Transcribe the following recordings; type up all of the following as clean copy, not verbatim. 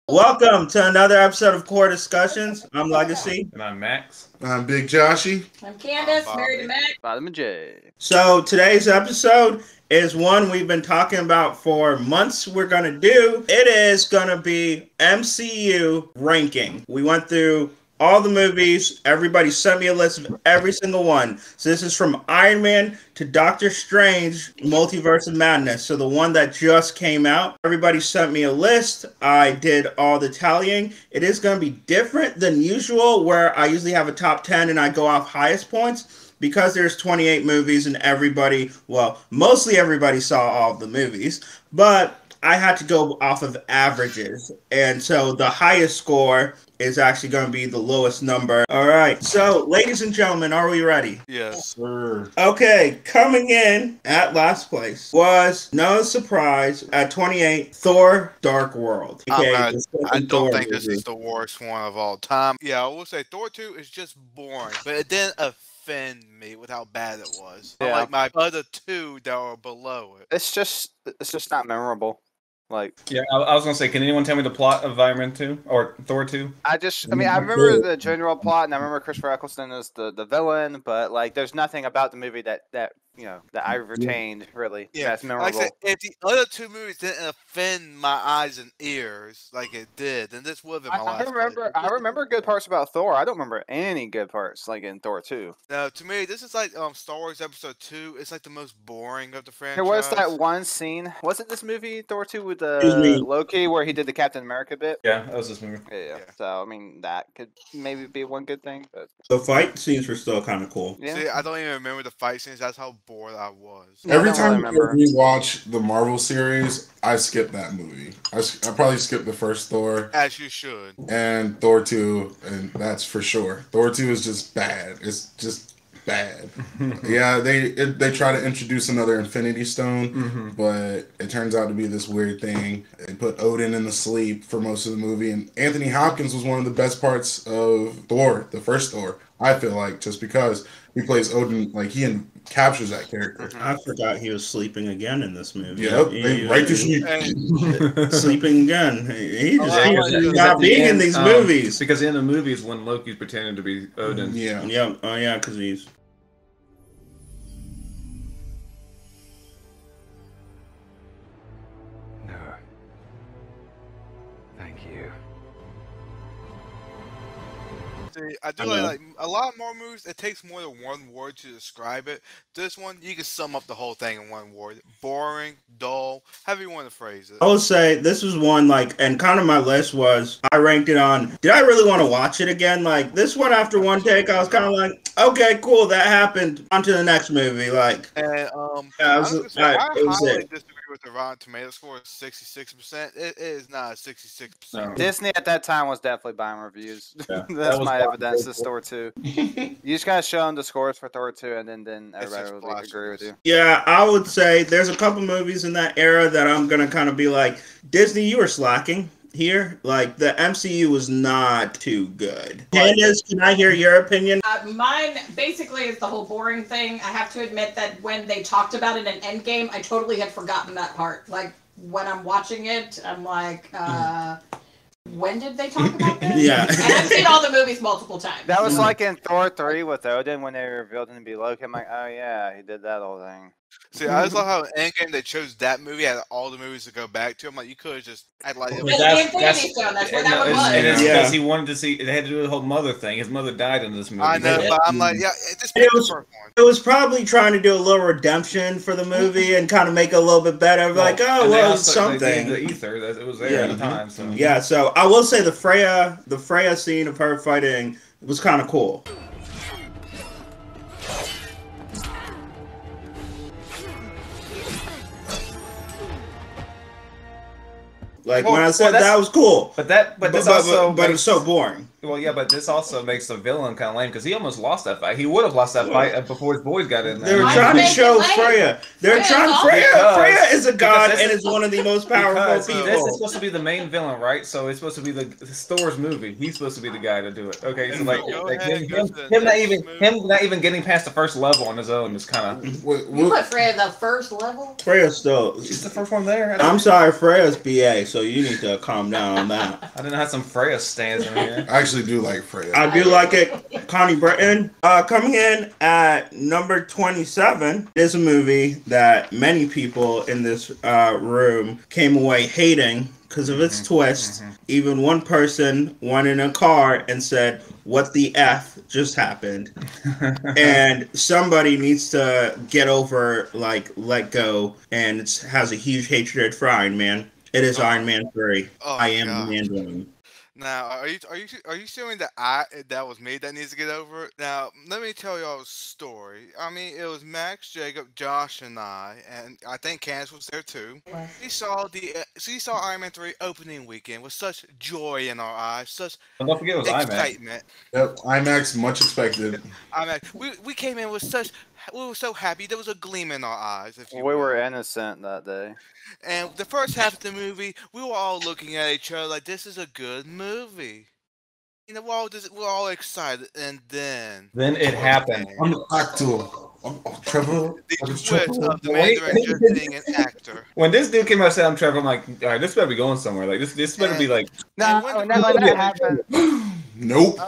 Welcome to another episode of Core Discussions. I'm Legacy. And I'm Max. I'm Big Joshy. I'm Candace, married to Mac. Bottom of J. So today's episode is one we've been talking about for months. We're going to do. It is going to be MCU ranking. We went through all the movies. Everybody sent me a list of every single one. So this is from Iron Man to Doctor Strange, Multiverse of Madness. So the one that just came out. Everybody sent me a list. I did all the tallying. It is going to be different than usual, where I usually have a top 10 and I go off highest points. Because there's 28 movies and everybody, well, mostly everybody saw all of the movies. But I had to go off of averages. And so the highest score is actually going to be the lowest number. All right. So, ladies and gentlemen, are we ready? Yes, sir. Okay. Coming in at last place was, no surprise, at 28, Thor Dark World. Okay, I don't think this is the worst one of all time. Yeah, I will say Thor 2 is just boring, but it didn't offend me with how bad it was. Yeah. Like my other two that were below it. It's just not memorable. Like, Yeah, I was gonna say, can anyone tell me the plot of Iron Man 2 or Thor 2? I remember the general plot, and I remember Christopher Eccleston as the villain, but like, there's nothing about the movie that I retained really that's memorable. Like I said, if the other two movies didn't offend my eyes and ears like it did, then this would have been my last place. I remember good parts about Thor. I don't remember any good parts like in Thor 2. No, to me, this is like Star Wars Episode 2. It's like the most boring of the franchise. There was that one scene. Was it this movie Thor 2 with Loki where he did the Captain America bit? Yeah, that was this movie. Yeah. So I mean, that could maybe be one good thing. But The fight scenes were still kind of cool. yeah. See, I don't even remember the fight scenes. That's how bored I was. Every I don't time remember. we watch the Marvel series, I skip that movie. I probably skip the first Thor As you should. and Thor 2, and that's for sure. Thor 2 is just bad. It's just bad. Yeah, they try to introduce another Infinity Stone, but it turns out to be this weird thing. They put Odin in the sleep for most of the movie, and Anthony Hopkins was one of the best parts of Thor, the first Thor. I feel like, just because he plays Odin, like he captures that character. I forgot he was sleeping again in this movie. Yep, right to sleep. Sleeping again. He just Oh, he's Because not at the being in end, these movies. Because in the movies, when Loki's pretending to be Odin. Yeah. Yeah, oh yeah, because he's. No. Thank you. See, I do I know. like a lot more movies. It takes more than one word to describe it. This one, you can sum up the whole thing in one word: boring, dull, however you want to phrase it. I would say this was one, like, and kind of my list was, I ranked it on, did I really want to watch it again? Like, this one, after one take, I was kind of like, okay, cool, that happened. On to the next movie. Like, And Yeah, it was- I was gonna say, I it was highly it. disagree with the Rotten Tomato score of 66%. It is not a 66%. No. Disney at that time was definitely buying reviews. Yeah, that That's was my buying evidence. This Thor 2. You just gotta show them the scores for Thor 2, and then It's everybody just will agree with you. yeah, I would say there's a couple movies in that era that I'm going to kind of be like, Disney, you were slacking here. Like, the MCU was not too good. Candace, can I hear your opinion? Mine basically is the whole boring thing. I have to admit that when they talked about it in Endgame, I totally had forgotten that part. Like, when I'm watching it, I'm like, when did they talk about this? Yeah. And I've seen all the movies multiple times. That was like in Thor 3 with Odin when they revealed him to be Loki. I'm like, oh yeah, he did that whole thing. See, I just love how in Endgame they chose that movie out of all the movies to go back to. I'm like, you could have just had like. Well, the Infinity Stone, that's where that one was. And it's Yeah. because he wanted to see. It had to do with the whole mother thing. His mother died in this movie. I know, but I'm like, yeah, just It pick the was- first one. It was probably trying to do a little redemption for the movie and kind of make it a little bit better. Like, oh, And they well, also- something. they gave the ether that it was there Yeah. at the time. So Yeah, so I will say the Freya scene of her fighting was kind of cool. Like, when I said that was cool, But this also but makes, it's so boring. Well, yeah, but this also makes the villain kind of lame because he almost lost that fight. He would have lost that fight before his boys got in They there. were Why trying to make it show lame? Freya. They're Freya's trying. awesome. Freya is a god this and is- is one of the most powerful Because people. this is supposed to be the main villain, right? So it's supposed to be the Thor's movie. He's supposed to be the guy to do it. Okay, so like, Go like ahead, go to the him next not even getting past the first level on his own is kind of. You put Freya the first level? Freya's still. She's the first one there. I'm sorry, Freya's BA, so so you need to calm down on that. I didn't have some Freya stands in here. I actually do like Freya. I do like it. Connie Britton. Coming in at number 27 is a movie that many people in this room came away hating because of its twist. Even one person went in a car and said, "What the F just happened?" And somebody needs to get over, like, let go, and has a huge hatred for Iron Man. It is Iron Man 3. I am the Mandarin. Now, are you showing that that was me that needs to get over it? Now, let me tell y'all a story. I mean, it was Max, Jacob, Josh, and and I think Candace was there too. We saw Iron Man 3 opening weekend with such joy in our eyes, such Don't forget it was excitement. Yep, IMAX, much expected. We came in with we were so happy. There was a gleam in our eyes. We were innocent that day. And the first half of the movie, we were all looking at each other like, this is a good movie. You know, we're all excited, and then it happened. I'm the actor. Trevor. The twist of the Mandarin just being an actor. When this dude came out and said, "I'm Trevor," I'm like, all right, this better be going somewhere. Like this better be like. No, that happened. Nope.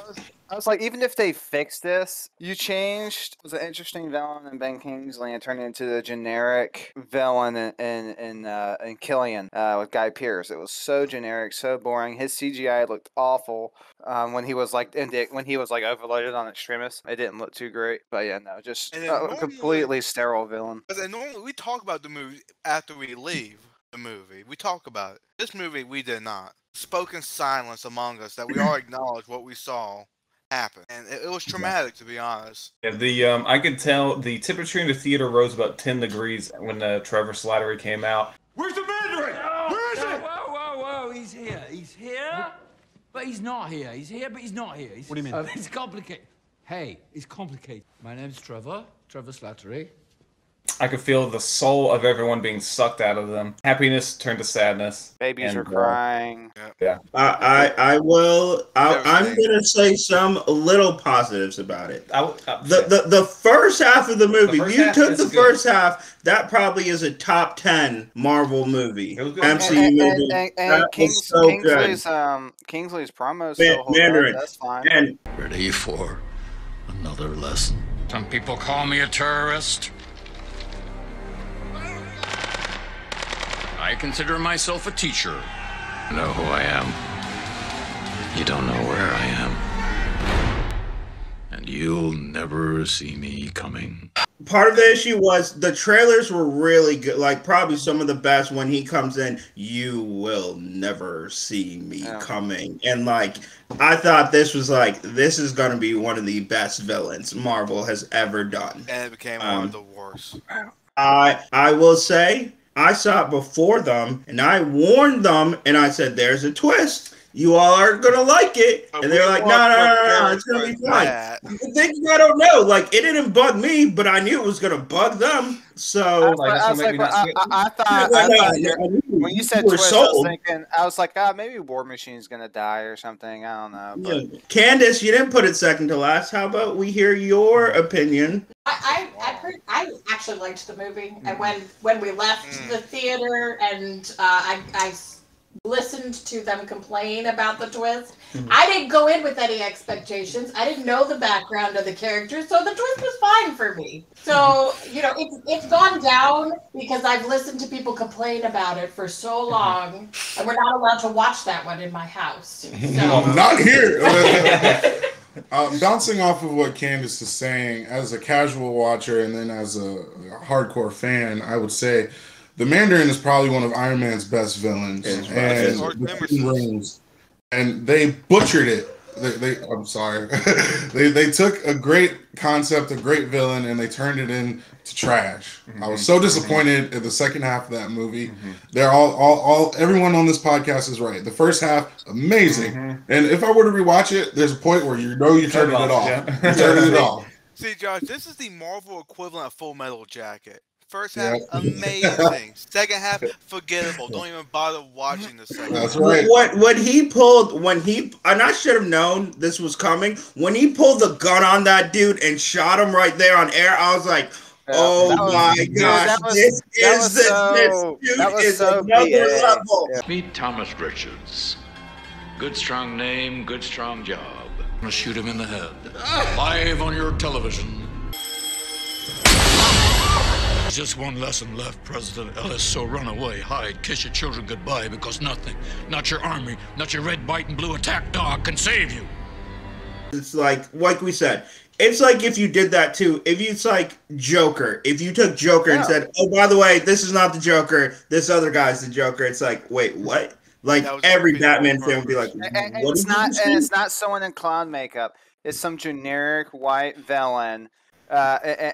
I was like, even if they fixed this, you changed was an interesting villain in Ben Kingsley and turned it into the generic villain in Killian with Guy Pearce. It was so generic, so boring. His CGI looked awful when he was like overloaded on Extremis. It didn't look too great, but yeah, no, just a completely sterile villain. Because normally we talk about the movie after we leave the movie. We talk about it. This movie we did not. Spoken silence among us that we all acknowledged what we saw happen, and it was traumatic, to be honest. Yeah, I could tell the temperature in the theater rose about 10 degrees when Trevor Slattery came out. Where's the Mandarin? Where is it? Whoa, he's here. He's here, but he's not here. He's here, but he's not here. What do you mean? It's complicated. Hey, it's complicated. My name's Trevor Slattery. I could feel the soul of everyone being sucked out of them. Happiness turned to sadness. Babies were crying. Yeah. I'm gonna say some little positives about it. The first half of the movie, you took the first half, that probably is a top 10 Marvel movie, MCU movie. And Kingsley's promo still hold up. That's fine. Ready for another lesson. Some people call me a terrorist. I consider myself a teacher. You know who I am. You don't know where I am. And you'll never see me coming. Part of the issue was the trailers were really good, like probably some of the best. When he comes in, you will never see me coming. And like, I thought this was like, this is going to be one of the best villains Marvel has ever done. And it became one of the worst. I will say, I saw it before them, and I warned them, and I said, there's a twist. You all aren't going to like it. And they're like, no, it's going to be fine. The thing I don't know, like, it didn't bug me, but I knew it was going to bug them. So I thought when you said twist, I was like, maybe War Machine's going to die or something. I don't know. But... Yeah. Candace, you didn't put it second to last. How about we hear your opinion? I actually liked the movie, and when we left the theater, and I listened to them complain about the twist. I didn't go in with any expectations. I didn't know the background of the characters, so the twist was fine for me. So, you know, it's gone down because I've listened to people complain about it for so long, and we're not allowed to watch that one in my house. So. Not here. Bouncing off of what Candace is saying, as a casual watcher and then as a hardcore fan, I would say the Mandarin is probably one of Iron Man's best villains, and they butchered it. I'm sorry. they took a great concept, a great villain, and they turned it into trash. I was so disappointed in the second half of that movie. They're all everyone on this podcast is right. The first half, amazing. And if I were to rewatch it, there's a point where you turning it off. You're turning it off. See, Josh, this is the Marvel equivalent of Full Metal Jacket. First half, amazing. Second half, forgettable. Don't even bother watching the second half. That's right. And I should have known this was coming. When he pulled the gun on that dude and shot him right there on air, I was like, Oh my gosh! This dude is another level. Meet Thomas Richards. Good strong name, good strong job. I'm gonna shoot him in the head. Live on your television. Just one lesson left, President Ellis, so run away, hide, kiss your children goodbye, because nothing, not your army, not your red, white, and blue attack dog can save you. It's like we said, it's like if you did that too, it's like Joker. If you took Joker and said, oh, by the way, this is not the Joker, this other guy's the Joker, it's like, wait, what? Like every Batman film would be like, and it's not someone in clown makeup. It's some generic white villain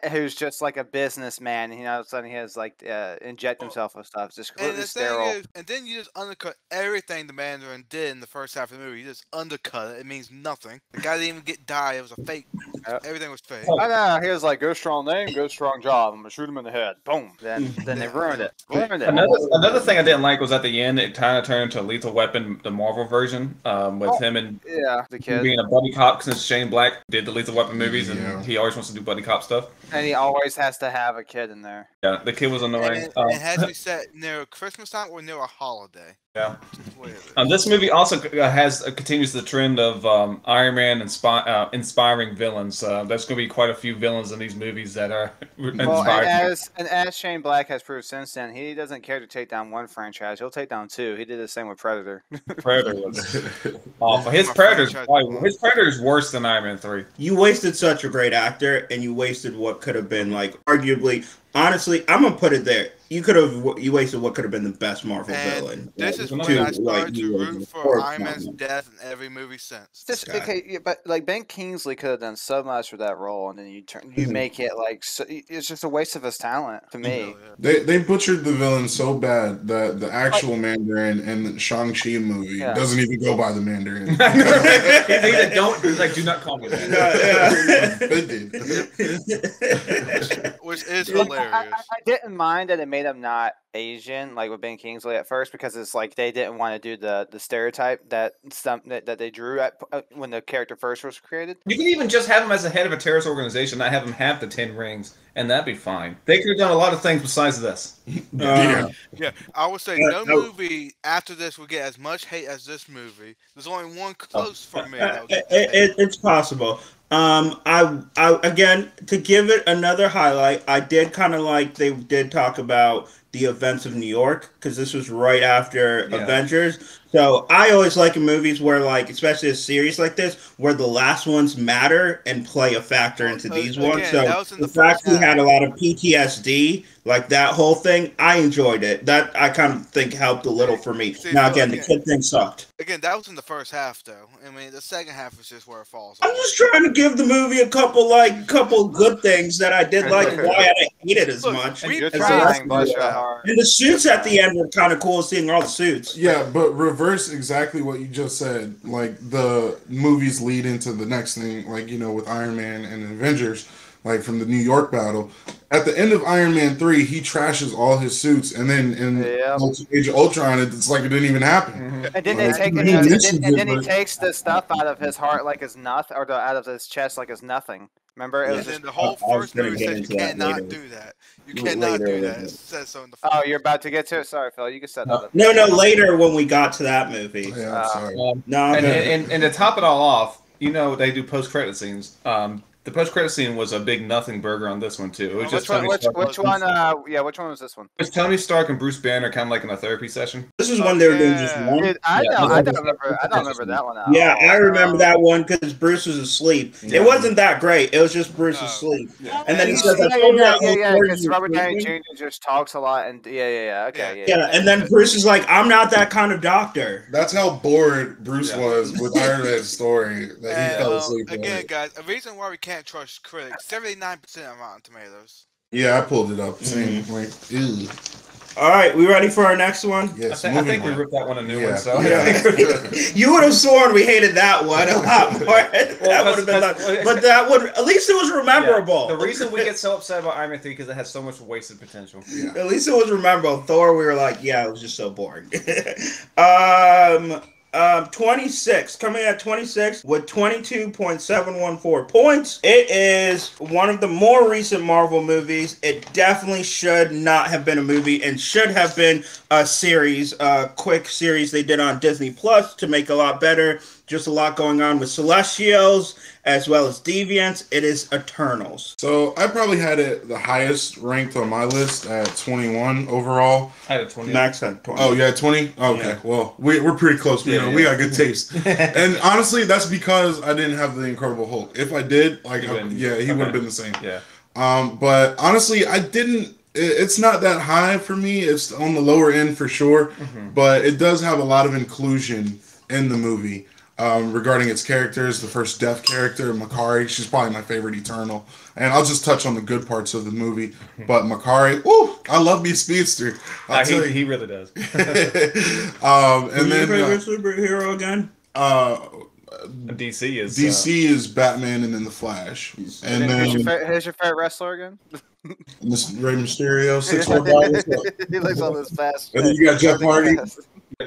who's just like a businessman. And all of a sudden he has like inject himself with stuff. It's just completely sterile. And then you just undercut everything the Mandarin did in the first half of the movie. You just undercut it. It means nothing. The guy didn't even get died. It was a fake. Everything was fake. I know. He was like, "Go strong name, go strong job. I'm gonna shoot him in the head." Boom. Then they ruined it. Another thing I didn't like was at the end it kind of turned into a Lethal Weapon, the Marvel version, with him and the kid being a buddy cop since Shane Black did the Lethal Weapon movies and he always wants to do buddy cop stuff. And he always has to have a kid in there. Yeah, the kid was annoying. It has to be set near Christmas time or near a holiday. Yeah. This movie also continues the trend of Iron Man inspiring villains. There's going to be quite a few villains in these movies that are inspired. And as Shane Black has proved since then, he doesn't care to take down one franchise. He'll take down two. He did the same with Predator. Predator was awful. His Predator's worse than Iron Man 3. You wasted such a great actor, and you wasted what could have been like arguably. Honestly, I'm gonna put it there. You wasted what could have been the best Marvel villain. This is when I started to root for Iron Man's death in every movie since. But like Ben Kingsley could have done so much for that role, and then you make it like it's just a waste of his talent to me. They butchered the villain so bad that the actual Mandarin in the Shang-Chi movie doesn't even go by the Mandarin. Do not call me that. They did. Which is hilarious. I didn't mind that it made him not Asian, like with Ben Kingsley at first, because it's like they didn't want to do the stereotype that they drew at when the character first was created. You can even just have him as the head of a terrorist organization, not have him have the 10 rings, and that'd be fine. They could have done a lot of things besides this. Yeah, I would say no movie after this would get as much hate as this movie. There's only one close for me. It's possible. I again, to give it another highlight, I did kind of like they did talk about the events of New York, because this was right after Avengers. So I always like in movies where, like, especially a series like this, where the last ones matter and play a factor into these ones. So the fact we had a lot of PTSD, like that whole thing, I enjoyed it. That I kind of think helped a little for me. Now again, the kid thing sucked. Again, that was in the first half, though. I mean, the second half is just where it falls. I'm just trying to give the movie a couple good things that I did like, and why I didn't hate it as much. Good trying, and the suits at the end were kind of cool, seeing all the suits. Yeah, but reverse exactly what you just said. Like, the movies lead into the next thing, like, you know, with Iron Man and Avengers, like from the New York battle. At the end of Iron Man 3, he trashes all his suits, and then in Age of Ultron, it's like it didn't even happen. And then he takes the stuff out of his heart like it's nothing, or out of his chest like it's nothing. Remember, it was just the whole first movie says you cannot do that. You cannot do that. It says so in the. Oh, you're about to get to it. Sorry, Phil. You can set that up. No, later when we got to that movie. Yeah, I'm sorry. And to top it all off, you know they do post-credit scenes. The post-credit scene was a big nothing burger on this one too. It was which one was this one? It's Tony Stark and Bruce Banner kind of like in a therapy session. This is when they were doing just one. Dude, I don't remember that one. Yeah, I remember that one because Bruce was asleep. Yeah. It wasn't that great. It was just Bruce asleep. Yeah. And then he says, because Robert Downey Jr. just talks a lot, and and then Bruce is like, I'm not that kind of doctor. That's how bored Bruce was with Iron Man's story that he fell asleep. Again, guys, a reason why we can't trust critics. 79% on Rotten Tomatoes. Yeah, I pulled it up. Same, like, ew. All right, we ready for our next one? Yes. I think we ripped that one a new one. So you would have sworn we hated that one a lot more. That would have been, but that would at least it was memorable. Yeah. The reason we get so upset about Iron Man 3 because it has so much wasted potential. Yeah. At least it was memorable. Thor, we were like, yeah, it was just so boring. 26, coming at 26 with 22.714 points. It is one of the more recent Marvel movies. It definitely should not have been a movie and should have been a series, a quick series they did on Disney Plus to make it a lot better. Just a lot going on with Celestials as well as Deviants. It is Eternals. So I probably had it the highest ranked on my list at 21 overall. I had a 20. Max had 20. Oh, yeah, 20? Okay, Yeah. well, we're pretty close. Yeah, We got good taste. And honestly, that's because I didn't have the Incredible Hulk. If I did, like, he would have been the same. Yeah. But honestly, I didn't. It's not that high for me. It's on the lower end for sure. But it does have a lot of inclusion in the movie. Regarding its characters, the first deaf character, Makari, she's probably my favorite Eternal. And I'll just touch on the good parts of the movie. But Makari, I love me Speedster. He really does. And then favorite superhero again? DC is Batman and then the Flash. And then who's your favorite wrestler again? Rey Mysterio, 6'4". He looks all this fast. And then you got Jeff Hardy. A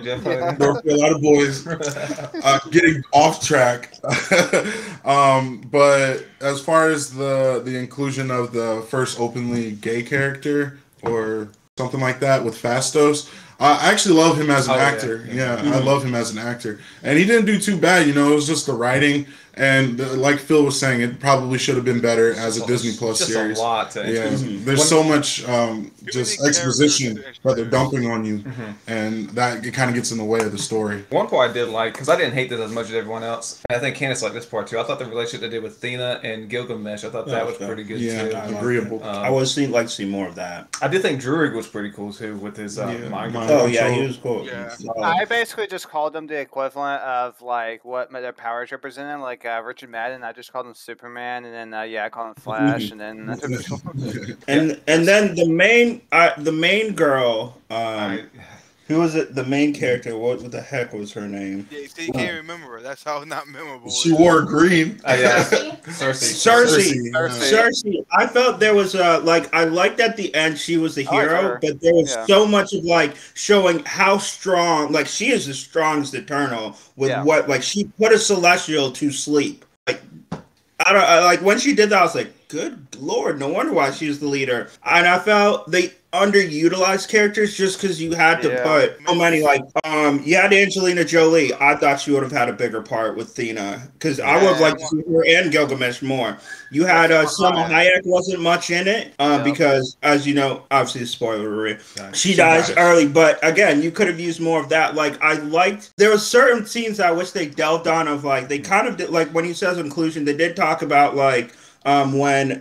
lot of boys getting off track. But as far as the inclusion of the first openly gay character or something like that with Fastos, I actually love him as an actor. Yeah, I love him as an actor. And he didn't do too bad, it was just the writing. And like Phil was saying, it probably should have been better as a Disney Plus series. Just a lot to there's so much just exposition that they're dumping on you, and that it kind of gets in the way of the story. One part I did like, because I didn't hate this as much as everyone else, and I think Candace liked this part too. I thought the relationship they did with Thena and Gilgamesh, I thought that was pretty good too. Yeah, agreeable. I would like to see more of that. I did think Druig was pretty cool too with his mind control. Oh yeah, he was cool. Yeah. I basically just called them the equivalent of like what their powers represented, like Richard Madden. I just called him Superman, and then I called him Flash, and then and then the main girl. Who was it? The main character. What the heck was her name? Yeah, see, you can't remember her. That's how not memorable. She wore green. Cersei. I felt there was I liked at the end she was the hero, but there was so much of showing how strong. She is the strongest Eternal with what she put a Celestial to sleep. When she did that, I was like, good Lord, no wonder why she's the leader. And I felt they underutilized characters just because you had to put so many, you had Angelina Jolie. I thought she would have had a bigger part with Thena, because I would have liked to see her and Gilgamesh more. You had Selma Hayek wasn't much in it, because, as you know, obviously, spoiler, she dies early, but again, you could have used more of that. I liked, there were certain scenes I wish they delved on of, they kind of did, when he says inclusion, they did talk about, when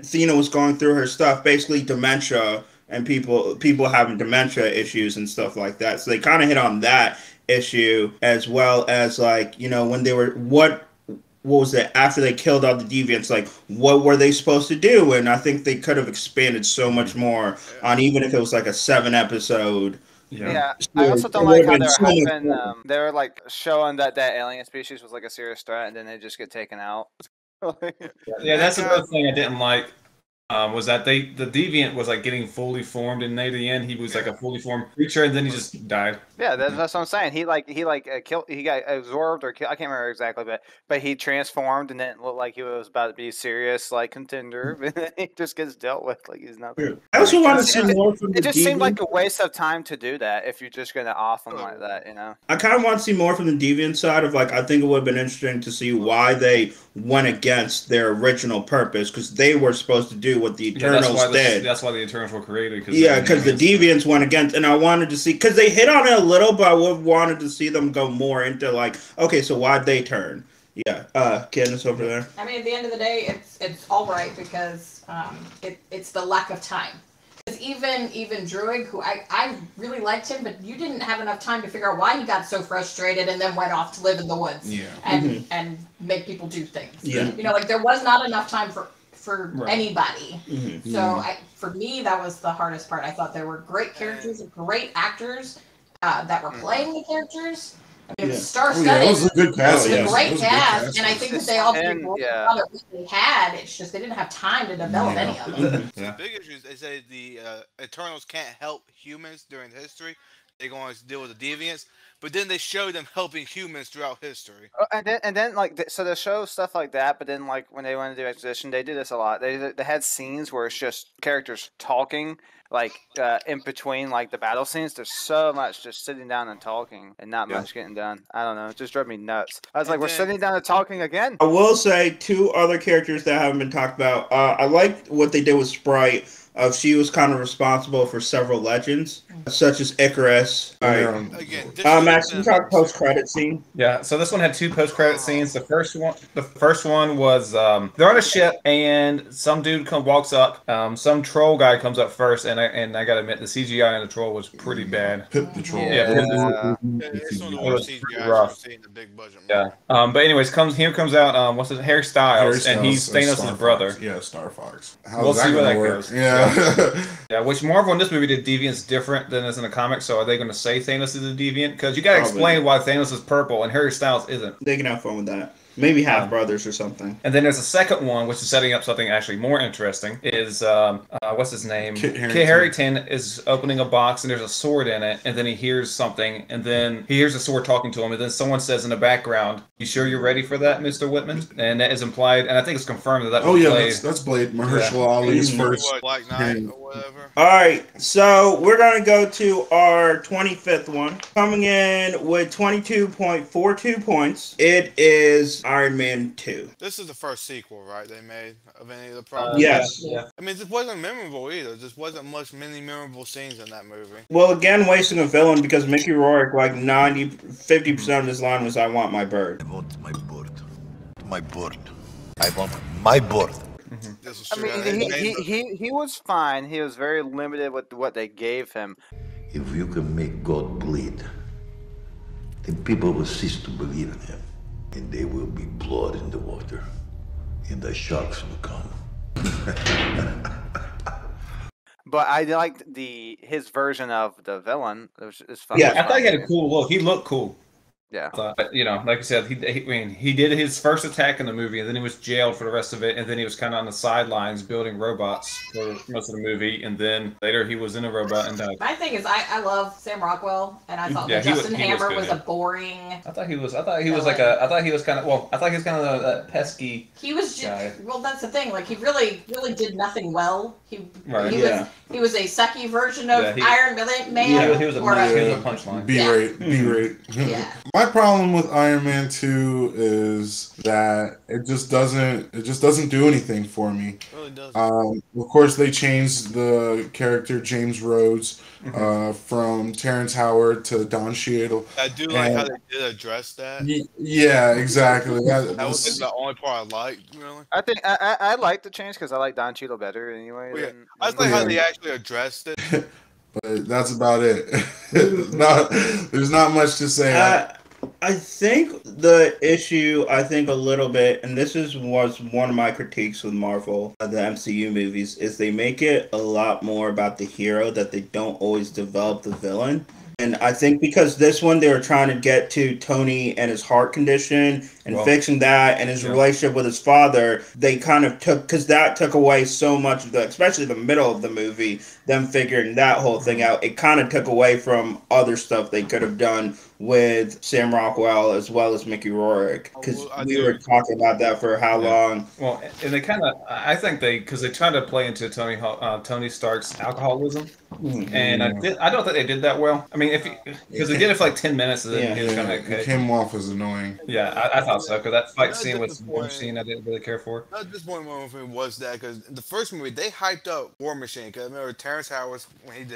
Thena was going through her stuff, basically dementia, and people having dementia issues and stuff like that. So they kind of hit on that issue, as well as when they were what was it after they killed all the deviants, what were they supposed to do? And I think they could have expanded so much more on, even if it was a 7-episode. Yeah, I also don't like how they were showing that alien species was a serious threat, and then they just get taken out. That's another thing I didn't like. Was that the deviant was getting fully formed, and near the end he was a fully formed creature, and then he just died. Yeah, that's what I'm saying. He killed. He got absorbed or killed. I can't remember exactly, but he transformed, and then it looked like he was about to be a serious contender. But then he just gets dealt with he's nothing. I also want to see more from the It just deviant. seemed like a waste of time to do that if you're just gonna off him like that, I kind of want to see more from the deviant side of I think it would have been interesting to see why they went against their original purpose, because they were supposed to do what the Eternals did. That's why the Eternals were created. Because the Deviants went against, and I wanted to see, because they hit on it a little, but I would have wanted to see them go more into okay, so why'd they turn? Yeah, Candace over there. I mean, at the end of the day, it's all right, because it's the lack of time. Because even Druig, who I really liked him, but you didn't have enough time to figure out why he got so frustrated and then went off to live in the woods and make people do things. Yeah. There was not enough time for anybody. So for me, that was the hardest part. I thought there were great characters, great actors that were playing the characters. It was star-studded. It was a good cast. It was a great cast, and I think that they all did what they had. It's just they didn't have time to develop any of them. The big issue is that the Eternals can't help humans during history they're going to deal with the deviants, but then they show them helping humans throughout history. And then like so they show stuff like that, but then like when they want to do exposition, they do this a lot. They had scenes where it's just characters talking like in between like the battle scenes. There's so much just sitting down and talking and not much getting done. I don't know, it just drove me nuts. I was like, we're sitting down and talking again. I will say 2 other characters that haven't been talked about. I liked what they did with Sprite. She was kind of responsible for several legends, such as Icarus. Again, Max, can you talk post-credit scene? Yeah, so this one had 2 post-credit scenes. The first one was they're on a ship and some dude walks up. Some troll guy comes up first, and I gotta admit the CGI on the troll was pretty bad. Pip the troll. It's one of the worst CGI I've seen in the big budget movie. Yeah. But anyways, comes out what's his Harry Styles, and he's Thanos' brother. Yeah, Star Fox. We'll see where that goes. Yeah. Yeah, which Marvel in this movie did deviants different than is in the comics, so are they going to say Thanos is a deviant? Because you got to explain why Thanos is purple and Harry Styles isn't. They can have fun with that. Maybe half brothers or something. And then there's a second one, which is setting up something actually more interesting. Is what's his name? Kit Harington is opening a box and there's a sword in it, and then he hears something, and then he hears the sword talking to him, and then someone says in the background, "You sure you're ready for that, Mr. Whitman?" And that is implied, and I think it's confirmed that was Blade. That's Blade. Mahershala Ali's first. Black Knight or whatever. All right, so we're gonna go to our 25th one, coming in with 22.42 points. It is Iron Man 2. This is the first sequel, right? They made of any of the problems. Yes. Yeah. I mean, this wasn't memorable either. There just wasn't many memorable scenes in that movie. Well, again, wasting a villain because Mickey Rourke, like 50% of his line was, "I want my bird." I want my bird. My bird. I want my bird. This is I true. mean, he was fine. He was very limited with what they gave him. If you can make God bleed, then people will cease to believe in him. And there will be blood in the water. And the sharks will come. But I liked his version of the villain. It was fun. Yeah, I thought he had a cool look. He looked cool. Yeah. But, you know, like I said, he did his first attack in the movie, and then he was jailed for the rest of it, and then he was kind of on the sidelines building robots for most of the movie, and then later he was in a robot and died. My thing is, I love Sam Rockwell, and I thought Yeah, that he was- Justin he was Hammer good, was yeah. a boring. I thought he was kind of a pesky. He was guy. well. That's the thing. Like he really did nothing well. He Right. he was a sucky version of Yeah, Iron Man. He was a punchline. B-rate. Yeah. My problem with Iron Man 2 is that it just doesn't do anything for me. It really doesn't. Of course, they changed the character James Rhodes from Terrence Howard to Don Cheadle. I do like how they did address that. Yeah, exactly. That was the only part I liked, really. I think I like the change because I like Don Cheadle better anyway. Well, yeah. I just like how they actually addressed it. But that's about it. There's not much to say. I think the issue, a little bit, and this was one of my critiques with Marvel, the MCU movies, is they make it a lot more about the hero, that they don't always develop the villain. And I think because this one, they were trying to get to Tony and his heart condition and fixing that and his relationship with his father, they kind of because that took away so much of especially the middle of the movie, them figuring that whole thing out. It kind of took away from other stuff they could have done with Sam Rockwell as well as Mickey Rourke. Because we were talking about that for how long. Well, and they kind of, I think because they tried to play into Tony Stark's alcoholism. Mm-hmm. And I don't think they did that well. I mean, because they did it for like 10 minutes, and then he was kind of okay. It came off as annoying. Yeah, I thought so, because that fight scene was one scene I didn't really care for. Not this one moment for me was that, because the first movie, they hyped up War Machine, because I remember Terrence Howard, when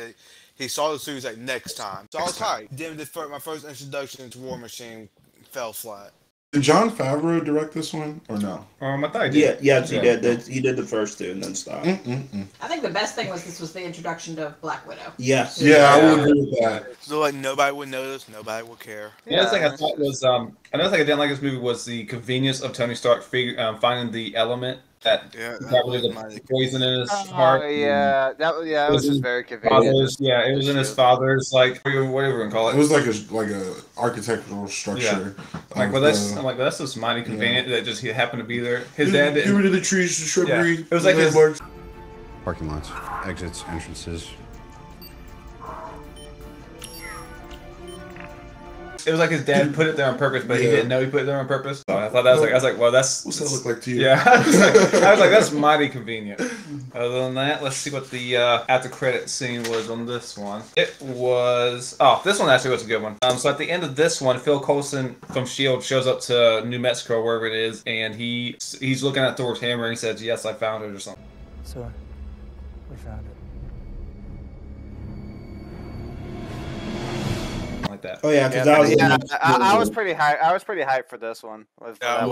he saw the suit, he was like, next time. So I was hyped. Then my first introduction to War Machine fell flat. Did Jon Favreau direct this one or no? I thought he did. Yes, he did. He did the first two and then stopped. I think the best thing was this was the introduction to Black Widow. Yes. Yeah, I would agree with that. So like nobody would notice, nobody would care. The other thing I thought was another thing I didn't like this movie was the convenience of Tony Stark finding the element that probably the poison in his heart. Yeah, it was just very convenient. It was in his father's, like, whatever you can call it. It was like a architectural structure. Yeah. That's just mighty convenient that just he happened to be there. His dad didn't. Get rid of the trees, the shrubbery. Yeah. It was like his parking lots, exits, entrances. it was like his dad put it there on purpose, but he didn't know he put it there on purpose. So I thought that was like, well, that's what's that look like to you? Yeah, I was like, that's mighty convenient. Other than that, let's see what the after credit scene was on this one. It was this one actually was a good one. So at the end of this one, Phil Coulson from S.H.I.E.L.D. shows up to New Mexico, wherever it is, and he's looking at Thor's hammer and he says, "Yes, I found it," or something. So, we found it. Like that. Oh yeah, because that was I was pretty hyped. I was pretty hyped for this one. That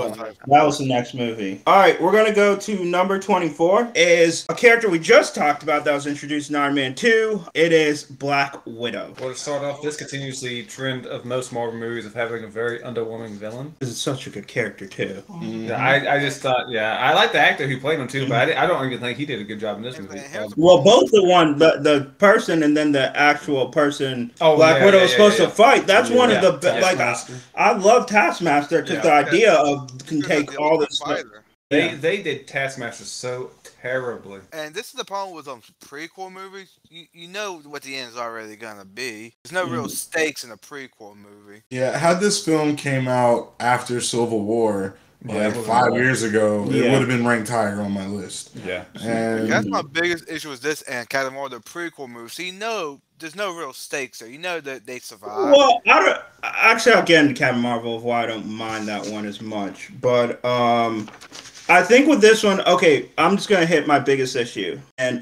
was the next movie. All right, we're gonna go to number 24. Is a character we just talked about that was introduced in Iron Man 2. It is Black Widow. Well, to start off, this continues the trend of most Marvel movies of having a very underwhelming villain. This is such a good character too. Yeah, I just thought, I like the actor who played him too, but I don't even think he did a good job in this movie. Well, both the person and then the actual person Black Widow was supposed to fight. That's one of the I love Taskmaster because the idea of can take all this stuff. They did Taskmaster so terribly. And this is the problem with prequel movies. You know what the end is already gonna be. There's no real stakes in a prequel movie. Yeah, had this film came out after Civil War, like 5 years ago, it would have been ranked higher on my list. Yeah. And that's my biggest issue with this and kind of more the prequel movies. So there's no real stakes there. You know that they survive. Well, I'll get into Captain Marvel of why I don't mind that one as much. But I think with this one, okay, I'm just gonna hit my biggest issue. And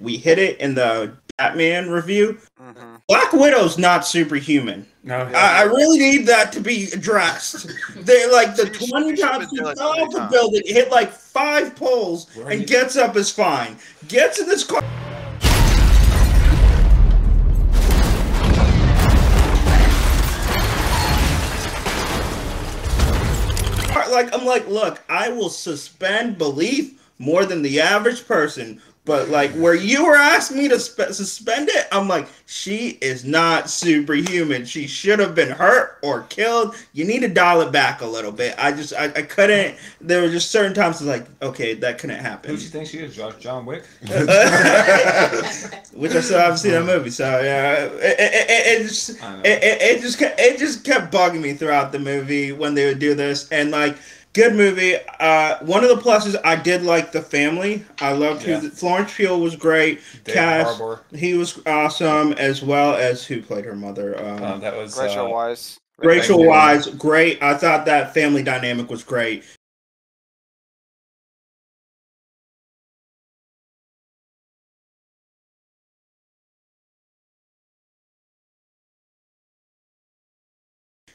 we hit it in the Batman review. Black Widow's not superhuman. No, I really need that to be addressed. They like the 20 times he fell off the building, hit like 5 poles, and gets up is fine. Gets in this car. I'm like, look, I will suspend belief more than the average person. But like where you were asking me to suspend it, I'm like, she is not superhuman. She should have been hurt or killed. You need to dial it back a little bit. I couldn't. There were just certain times I was like, okay, that couldn't happen. Who do you think she is, John Wick? Which I still haven't seen that movie. So yeah, it just kept bugging me throughout the movie when they would do this and like. Good movie. One of the pluses, I did like the family. I loved Florence Pugh was great. Cass, he was awesome, as well as who played her mother. That was Rachel Weisz. Rachel Weisz, great. I thought that family dynamic was great.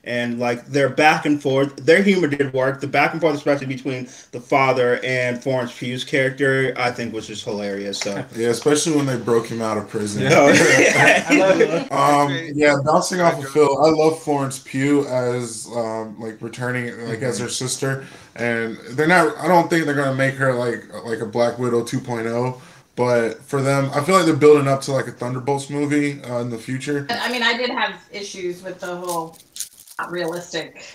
And like their back and forth, their humor did work. The back and forth, especially between the father and Florence Pugh's character, I think was just hilarious. So yeah, especially when they broke him out of prison. Yeah, bouncing off of Phil, I love Florence Pugh as like returning like as her sister, and they're not. I don't think they're gonna make her like a Black Widow 2.0. But for them, I feel like they're building up to like a Thunderbolts movie in the future. I mean, I did have issues with the whole not realistic.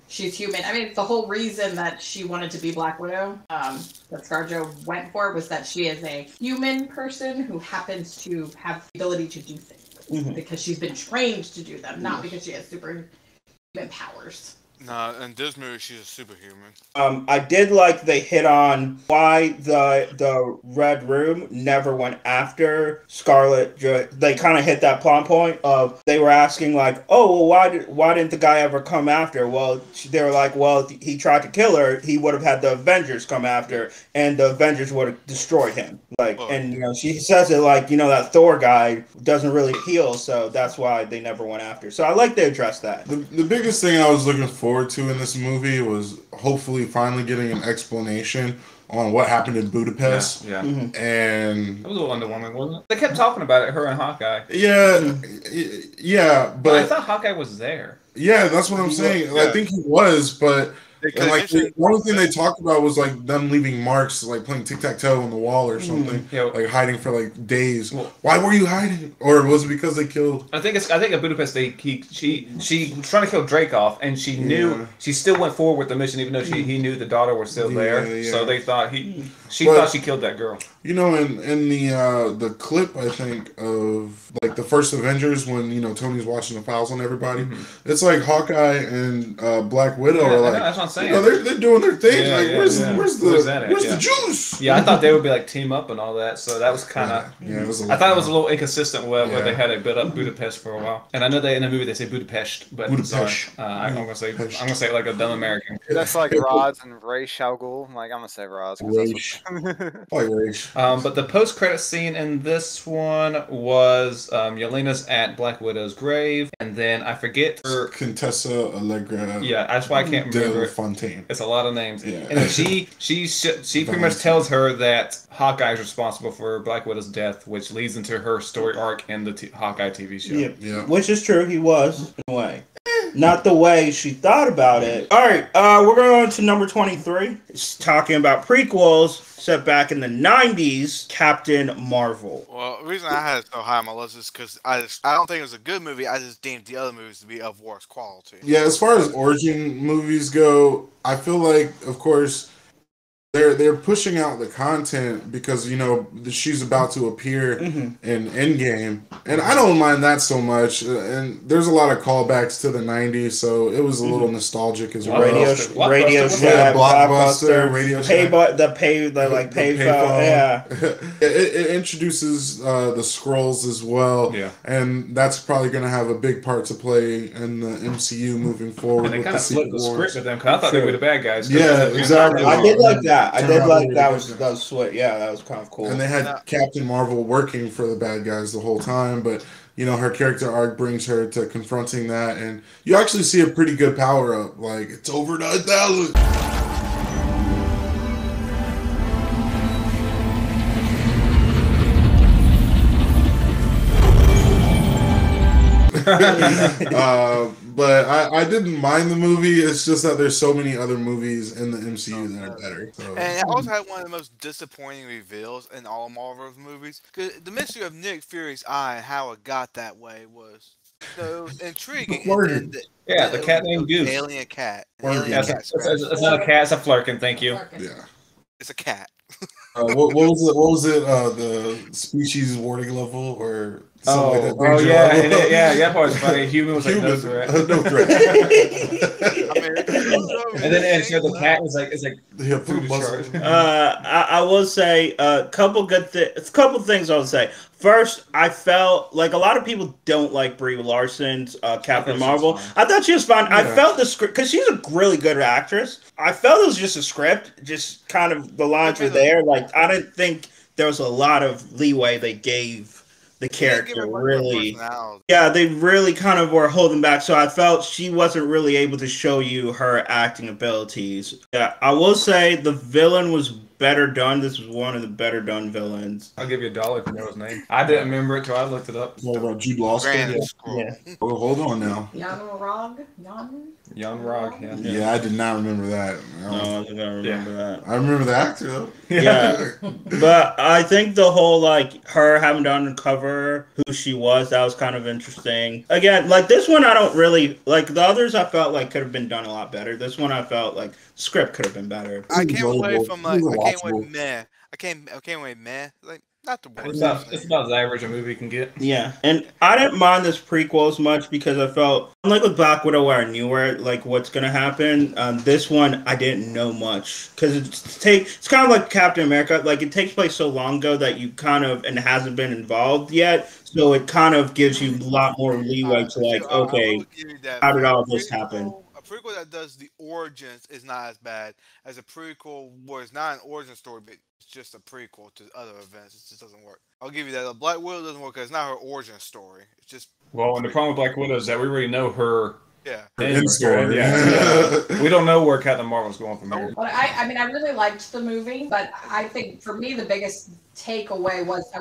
She's human. I mean, it's the whole reason that she wanted to be Black Widow, that ScarJo went for, was that she is a human person who happens to have the ability to do things because she's been trained to do them, not because she has superhuman powers. No, in this movie, she's a superhuman. I did like they hit on why the Red Room never went after Scarlet. They kind of hit that plot point of they were asking like, oh, well, why didn't the guy ever come after? Well, they were like, well, if he tried to kill her, he would have had the Avengers come after, and the Avengers would have destroyed him. Like, and you know, she says it like, you know, that Thor guy doesn't really heal, so that's why they never went after. So I like they addressed that. The biggest thing I was looking forward to in this movie was hopefully finally getting an explanation on what happened in Budapest. Yeah. And it was a little underwhelming, wasn't it? They kept talking about it, her and Hawkeye. Yeah, but I thought Hawkeye was there. Yeah, that's what I'm saying. I think he was, but and like the only thing they talked about was like them leaving marks, like playing tic-tac-toe on the wall or something, like hiding for like days. Why were you hiding? Or was it because they killed? I think at Budapest she was trying to kill Drake off, and she knew she still went forward with the mission, even though he knew the daughter was still there. So they thought She thought she killed that girl. You know, in the clip, I think, of like the first Avengers when, you know, Tony's watching the files on everybody, it's like Hawkeye and Black Widow are like, that's what I'm saying. You know, they're doing their thing. Yeah, like, where's the juice? Yeah, I thought they would be like team up and all that. So that was kind of. It was I thought it was a little inconsistent where they had it built up Budapest for a while. And I know they in the movie they say Budapest, but I'm gonna say it like a dumb American. That's like Roz and Ray Al Ghul. I'm gonna say Roz. But the post-credit scene in this one was Yelena's at Black Widow's grave, and then I forget her Contessa Allegra. Yeah, that's why I can't remember. Fontaine. It's a lot of names. Yeah. And then she pretty much tells her that Hawkeye is responsible for Black Widow's death, which leads into her story arc in the Hawkeye TV show. Yeah, which is true. He was in a way. Not the way she thought about it. All right, we're going on to number 23. It's talking about prequels set back in the 90s, Captain Marvel. Well, the reason I had it so high on my list is because I don't think it was a good movie. I just deemed the other movies to be of worse quality. Yeah, as far as origin movies go, I feel like, of course, they're pushing out the content because, you know, she's about to appear in Endgame, and I don't mind that so much. And there's a lot of callbacks to the 90s, so it was a little nostalgic as well. Radio Shack, Blockbuster, Radio Shack, payphone. Yeah, it introduces the Skrulls as well. Yeah, and that's probably going to have a big part to play in the MCU moving forward. And they kind of flipped the script with them because I thought they were the bad guys. Yeah, exactly. I did like that. I did like that. That was sweet. Yeah, that was kind of cool. And they had Captain Marvel working for the bad guys the whole time, but you know, her character arc brings her to confronting that, and you actually see a pretty good power up. Like, it's over 9,000. But I didn't mind the movie. It's just that there's so many other movies in the MCU that are better. So. And it also had one of the most disappointing reveals in all Marvel's movies. Because the mystery of Nick Fury's eye and how it got that way was so intriguing. The cat named Goose. Alien cat. It's not a cat. It's a flurkin. Thank you. Yeah. It's a cat. What was it? The species warning level or something like that? Yeah. That part was funny. Human was like no threat. No threat. And then the cat was like food charge. I will say a couple things I would say. First, I felt like a lot of people don't like Brie Larson's Captain Marvel. I thought she was fine. Yeah. I felt the script, because she's a really good actress. I felt it was just a script, just kind of the lines were there. Like, I didn't think there was a lot of leeway they gave the character, really. Yeah, they really kind of were holding back, so I felt she wasn't really able to show you her acting abilities. Yeah, I will say the villain was better done. This was one of the better done villains. I'll give you $1 if you know his name. I didn't remember it till I looked it up. What about Jude Law? Yeah. Oh, hold on now. Jan Rog, yeah. I did not remember that. No, I wasn't gonna remember that. I remember the actor though. Yeah. But I think the whole, like, her having to uncover who she was, that was kind of interesting. Again, like, this one I don't really like. The others I felt like could have been done a lot better. This one I felt like script could have been better. I came away from like I came away meh. Like, not the worst. It's about as average a movie can get. Yeah, and I didn't mind this prequel as much because I felt, unlike with Black Widow where I knew what's gonna happen, this one I didn't know much because it's kind of like Captain America. Like, it takes place so long ago that you kind of, and hasn't been involved yet, so it kind of gives you a lot more leeway to like, okay, how did all this happen? A prequel that does the origins is not as bad as a prequel where it's not an origin story, but it's just a prequel to other events. It just doesn't work. I'll give you that. The Black Widow doesn't work because it's not her origin story. It's just... Well, and the problem with Black Widow is that we already know her... Yeah. End story. Yeah. We don't know where Captain Marvel's going from here. Well, I mean, I really liked the movie, but I think for me the biggest takeaway was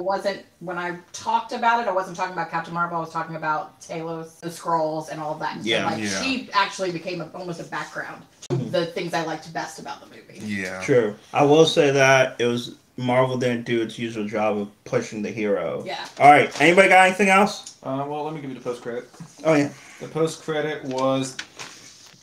when I talked about it, I wasn't talking about Captain Marvel. I was talking about Talos, the Skrulls, and all that. Yeah. So, she actually became almost a background to the things I liked best about the movie. Yeah. True. I will say that Marvel didn't do its usual job of pushing the hero. Yeah. All right. Anybody got anything else? Well, let me give you the post-credit. Oh, yeah. The post-credit was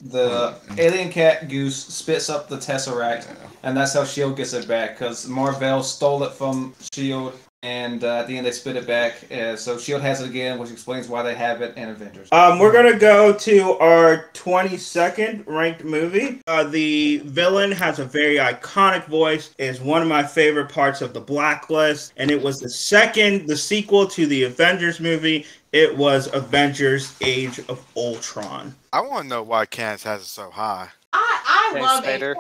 The alien cat goose spits up the Tesseract, and that's how S.H.I.E.L.D. gets it back, because Marvel stole it from S.H.I.E.L.D., and at the end they spit it back. So S.H.I.E.L.D. has it again, which explains why they have it in Avengers. We're going to go to our 22nd ranked movie. The villain has a very iconic voice, is one of my favorite parts of the Blacklist, and it was the sequel to the Avengers movie. It was Avengers Age of Ultron. I want to know why Candace has it so high. I Thanks, love Vader. it.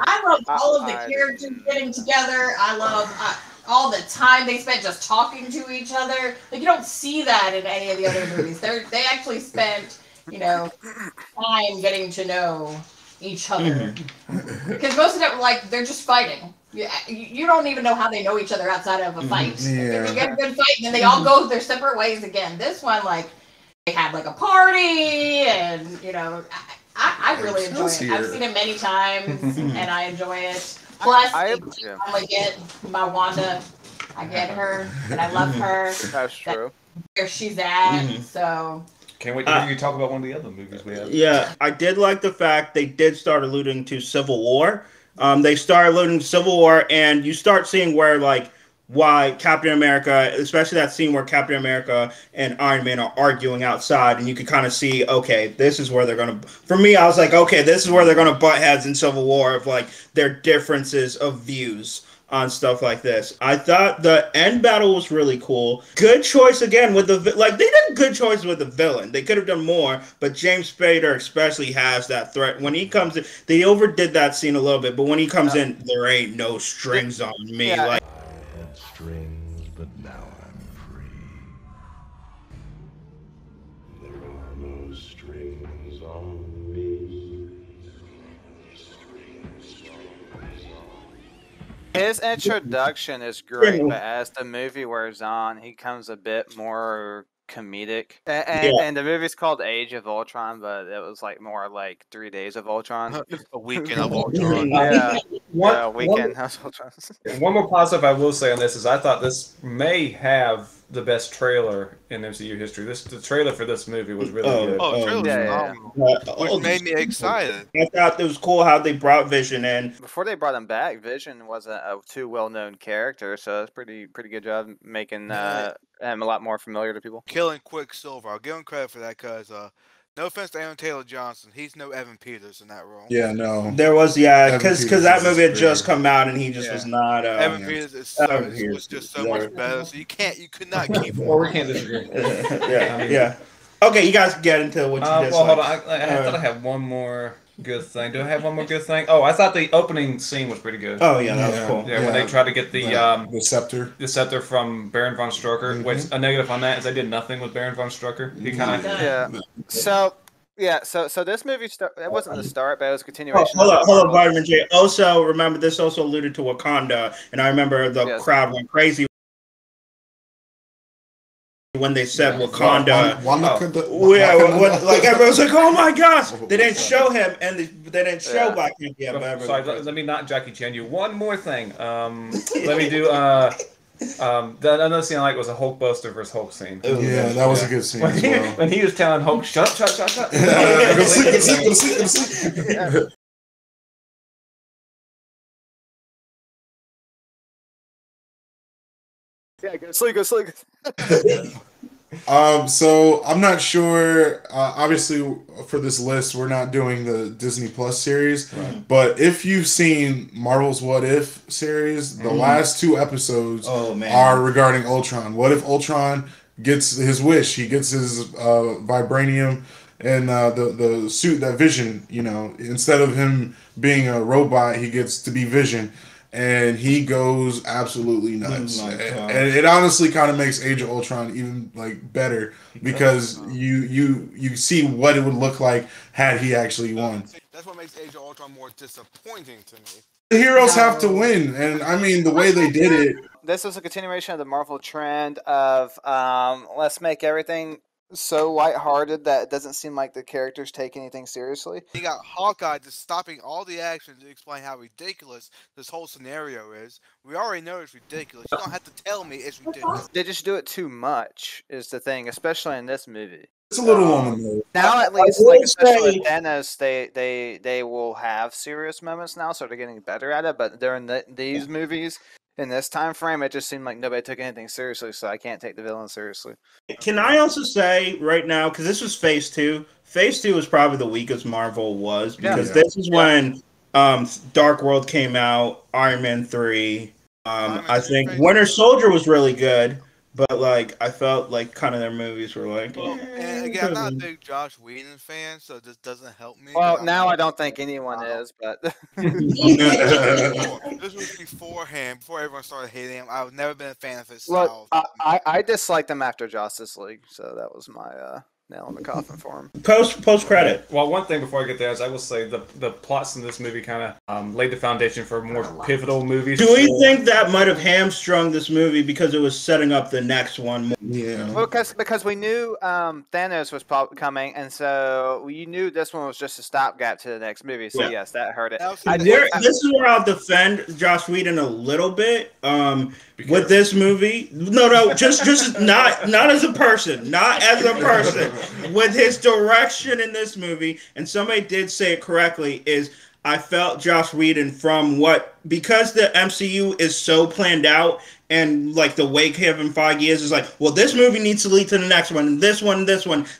I love all of the characters getting together. I love all the time they spent just talking to each other. Like, you don't see that in any of the other movies. They actually spent, time getting to know each other. Because most of them, like, they're just fighting. You don't even know how they know each other outside of a fight. Yeah. They get a good fight, and then they all go their separate ways again. This one, like, they had like a party, and I really enjoy it. I've seen it many times, and I enjoy it. Plus, I get my Wanda. I get her, and I love her. That's true. Where she's at, so. Can't wait to hear you talk about one of the other movies we have. Yeah, I did like the fact they did start alluding to Civil War. They start alluding to Civil War, and you start seeing where, like, why Captain America, especially that scene where Captain America and Iron Man are arguing outside, and you could kind of see, okay, this is where they're going to, for me, I was like, okay, this is where they're going to butt heads in Civil War of, like, their differences of views on stuff like this. I thought the end battle was really cool. Good choice again with the, like, they did good choice with the villain. They could have done more, but James Spader especially has that threat. When he comes in, they overdid that scene a little bit, but when he comes in, there ain't no strings on me. Yeah. Like, I had strings, but now I'm free. There are no strings on me. His introduction is great, but as the movie wears on, he comes a bit more comedic. And the movie's called Age of Ultron, but it was like more like 3 days of Ultron. A weekend of Ultron. Yeah. Weekend of Ultron. One more positive I will say on this is I thought this may have the best trailer in MCU history. The trailer for this movie was really good. Oh, the trailer was phenomenal. Which made me excited. I thought it was cool how they brought Vision in. Before they brought him back, Vision wasn't a too well-known character, so it's pretty good job making him a lot more familiar to people. Killing Quicksilver. I'll give him credit for that because, no offense to Aaron Taylor Johnson, he's no Evan Peters in that role. Yeah, no. There was, because that movie had just come out and he just was not. Evan Peters was just so much better. So you could not keep him. Or we can't disagree. Yeah. Okay, you guys get into what you just. Well, hold on. I thought I had one more good thing. Do I have one more good thing? Oh, I thought the opening scene was pretty good. Oh yeah, that was cool. Yeah, when they tried to get the scepter. The scepter from Baron von Strucker. Which a negative on that is they did nothing with Baron von Strucker. He kind of So this movie it wasn't the start, but it was a continuation. Hold on, Vitamin J. Also, remember this also alluded to Wakanda, and I remember the crowd went crazy when they said Wakanda. Like everyone was like, "Oh my gosh!" They didn't show him, and they didn't show Black Panther. Yeah, sorry, let me not Jackie Chan you. One more thing. Let me do. Another scene I like was a Hulkbuster versus Hulk scene. Yeah, that was a good scene. When he was telling Hulk, "Shut up, shut up, shut up." Go sleep. Yeah, go sleep. So I'm not sure. Obviously, for this list, we're not doing the Disney Plus series. Right. But if you've seen Marvel's What If series, the last 2 episodes are regarding Ultron. What if Ultron gets his wish? He gets his vibranium and the suit that Vision. Instead of him being a robot, he gets to be Vision. And he goes absolutely nuts. And it honestly kind of makes Age of Ultron even better because you see what it would look like had he actually won. That's what makes Age of Ultron more disappointing to me. The heroes have to win, and I mean the way they did it. This is a continuation of the Marvel trend of let's make everything so lighthearted that it doesn't seem like the characters take anything seriously. You got Hawkeye just stopping all the action to explain how ridiculous this whole scenario is. We already know it's ridiculous. You don't have to tell me it's ridiculous. They just do it too much is the thing, especially in this movie. It's a little on the nose. Now at least, like especially with Thanos, they will have serious moments now, so they're getting better at it. But during these movies, in this time frame, it just seemed like nobody took anything seriously, so I can't take the villain seriously. Can I also say right now, because this was Phase 2, Phase 2 was probably the weakest Marvel was, because this is when Dark World came out, Iron Man 3. I think Winter Soldier was really good, but like I felt like kind of their movies were like. And again, I'm not a big Josh Whedon fan, so this doesn't help me. Well, now I don't think anyone is, but this was beforehand, before everyone started hating him. I've never been a fan of his style. Look, I disliked him after Justice League, so that was my nail in the coffin for him. Post credit. Well, one thing before I get there is I will say the plots in this movie kind of laid the foundation for more pivotal movies. Do we think that might have hamstrung this movie because it was setting up the next one? Yeah. Well, because we knew Thanos was coming, and so you knew this one was just a stopgap to the next movie. So yes, that hurt it. This is where I'll defend Joss Whedon a little bit. With this movie, no, just not as a person, not as a person. With his direction in this movie, and somebody did say it correctly, is I felt Joss Whedon because the MCU is so planned out, and like the way Kevin Feige is like, well, this movie needs to lead to the next one, and this one,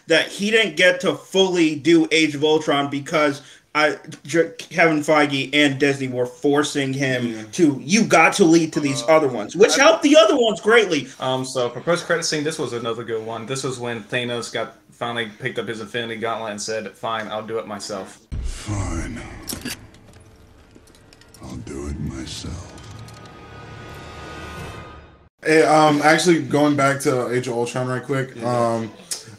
that he didn't get to fully do Age of Ultron because Kevin Feige and Disney were forcing him to, you got to lead to these other ones, which helped the other ones greatly. So for post-credit scene, this was another good one. This was when Thanos finally picked up his Infinity Gauntlet and said, fine, I'll do it myself. Fine. I'll do it myself. Hey, actually going back to Age of Ultron right quick,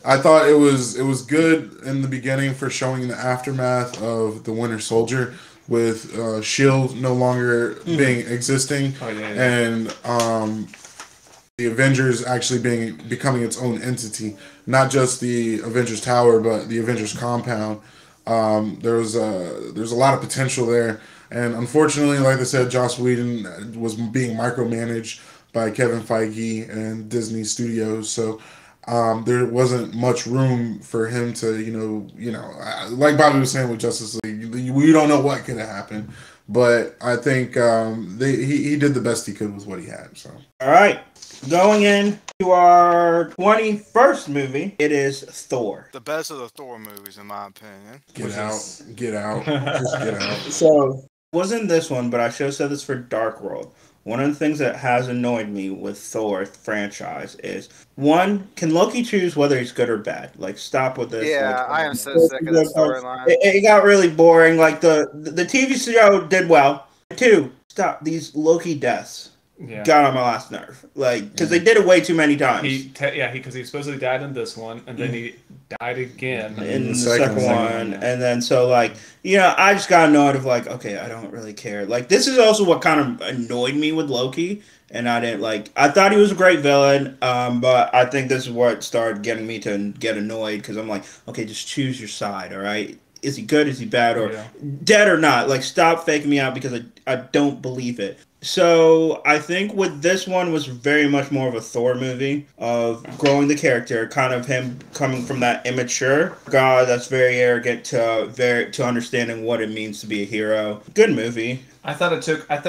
I thought it was good in the beginning for showing the aftermath of the Winter Soldier with Shield no longer being existing, and the Avengers actually becoming its own entity, not just the Avengers Tower, but the Avengers compound. There's a lot of potential there, and unfortunately, like I said, Joss Whedon was being micromanaged by Kevin Feige and Disney Studios, so there wasn't much room for him to, like Bobby was saying with Justice League, we don't know what could have happened, but I think he did the best he could with what he had. So, all right, going into our 21st movie, it is Thor. The best of the Thor movies, in my opinion. Get out, just get out. So, wasn't this one, but I should have said this for Dark World. One of the things that has annoyed me with Thor franchise is, one, can Loki choose whether he's good or bad? Like, stop with this. Yeah, like, I am so sick of this storyline. It got really boring. Like, the TV show did well. Two, stop. These Loki deaths got on my last nerve. Like, because they did it way too many times. Because he supposedly died in this one, and then he died again in the second one. And then, so, like, I just got annoyed of, like, okay, I don't really care. Like, this is also what kind of annoyed me with Loki. And I didn't, like, I thought he was a great villain, but I think this is what started getting me to get annoyed, because I'm like, okay, just choose your side, all right? Is he good? Is he bad? Or dead or not? Like, stop faking me out because I don't believe it. So I think with this one was very much more of a Thor movie of growing the character, kind of him coming from that immature guy that's very arrogant to understanding what it means to be a hero. Good movie. I think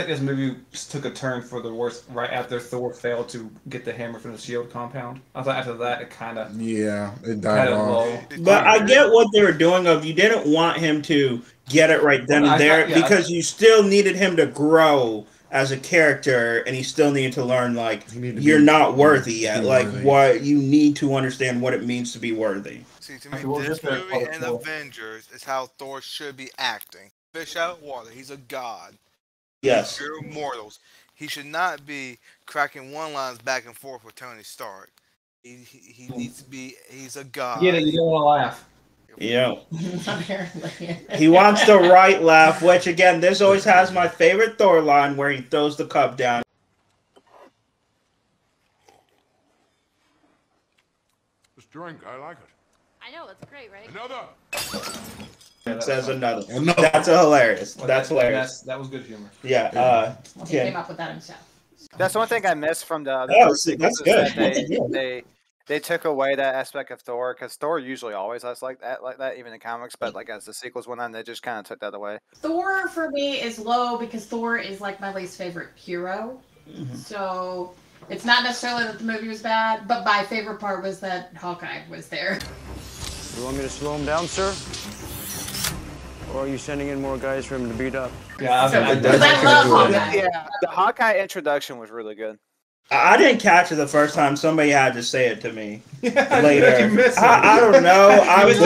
this movie took a turn for the worse right after Thor failed to get the hammer from the shield compound. I thought after that it kind of it died off. But I get what they were doing of you didn't want him to get it right then and there because you still needed him to grow as a character, and he still needed to learn, like, you're not worthy yet. Like, what you need to understand what it means to be worthy. See, to me, this movie and Avengers is how Thor should be acting. Fish out of water. He's a god. Yes. We're mortals. He should not be cracking one-lines back and forth with Tony Stark. He needs to be. He's a god. Get it? You don't want to laugh. Yeah. He wants the right laugh, which again, this always has my favorite Thor line where he throws the cup down. This drink, I like it. I know, it's great, right? Another. It says another. That's hilarious. That's hilarious. That was good humor. Yeah. He came up with that himself. That's one thing I missed from the other. That's good. they took away that aspect of Thor because Thor usually always has like that, even in comics. But like as the sequels went on, they just kind of took that away. Thor for me is low because Thor is like my least favorite hero. So it's not necessarily that the movie was bad, but my favorite part was that Hawkeye was there. You want me to slow him down, sir? Or are you sending in more guys for him to beat up? Yeah, I love Hawkeye. Yeah, the Hawkeye introduction was really good. I didn't catch it the first time. Somebody had to say it to me later. You missed it. I don't know. I Right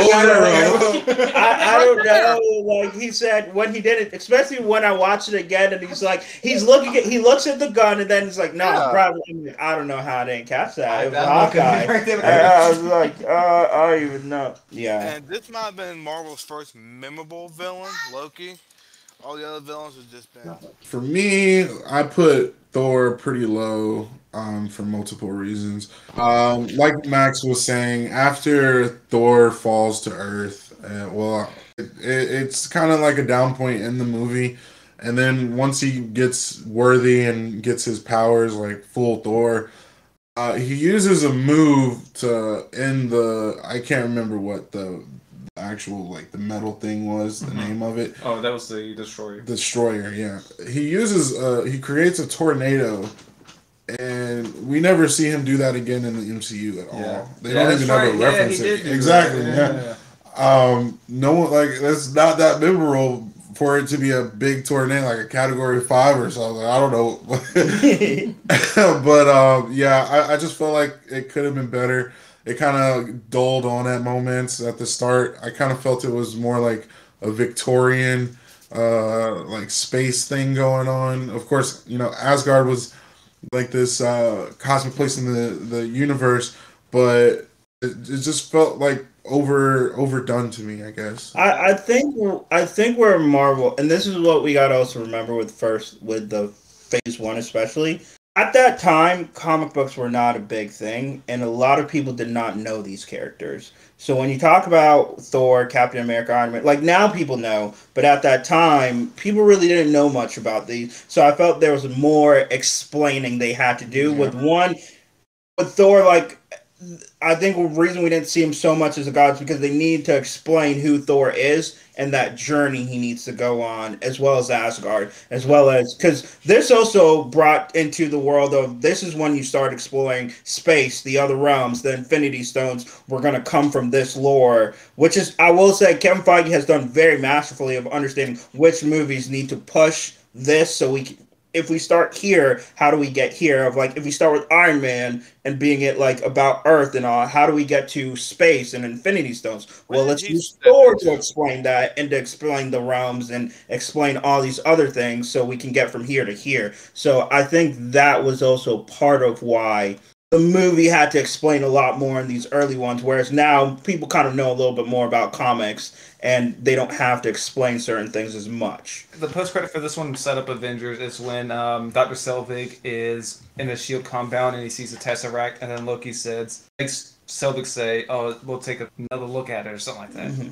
don't know. Like he said when he did it, especially when I watched it again, and he's like, he looks at the gun, and then he's like, no, Yeah. probably. I don't know how I didn't catch that. It was I'm Hawkeye. looking right there. I was like, I don't even know. Yeah. And this might have been Marvel's first memorable villain, Loki. All the other villains have just been. For me, I put Thor pretty low for multiple reasons. Like Max was saying, after Thor falls to Earth, it's kind of like a down point in the movie. And then once he gets worthy and gets his powers like full Thor, he uses a move to end the. I can't remember what the actual like the metal thing was, the name of it. Oh, that was the Destroyer. Yeah. He creates a tornado, and we never see him do that again in the MCU at all. Yeah. They don't even ever reference it. Exactly. Yeah. No one like that's not that memorable for it to be a big tornado, like a Category 5 or something. I don't know, but I just felt like it could have been better. It kind of dulled on at moments at the start. I kind of felt it was more like a Victorian, like space thing going on. Of course, Asgard was like this cosmic place in the universe, but it just felt like overdone to me, I guess. I think we're Marvel, and this is what we got to also remember with the Phase 1 especially. At that time, comic books were not a big thing, and a lot of people did not know these characters. So when you talk about Thor, Captain America, Iron Man, like now people know, but at that time, people really didn't know much about these. So I felt there was more explaining they had to do. With Thor, like, I think the reason we didn't see him so much as a god is because they need to explain who Thor is and that journey he needs to go on, as well as Asgard, as well as, because this also brought into the world of, this is when you start exploring space, the other realms, the Infinity Stones were going to come from this lore, which is, I will say, Kevin Feige has done very masterfully of understanding which movies need to push this so we can, if we start here, how do we get here? Of like, if we start with Iron Man and being it like about Earth and all, how do we get to space and Infinity Stones? Well, let's use Thor to explain that and to explain the realms and explain all these other things so we can get from here to here. So I think that was also part of why the movie had to explain a lot more in these early ones, whereas now people kind of know a little bit more about comics and they don't have to explain certain things as much. The post-credit for this one set up Avengers is when Dr. Selvig is in the S.H.I.E.L.D. compound and he sees the Tesseract, and then Loki makes Selvig say, oh, we'll take another look at it or something like that.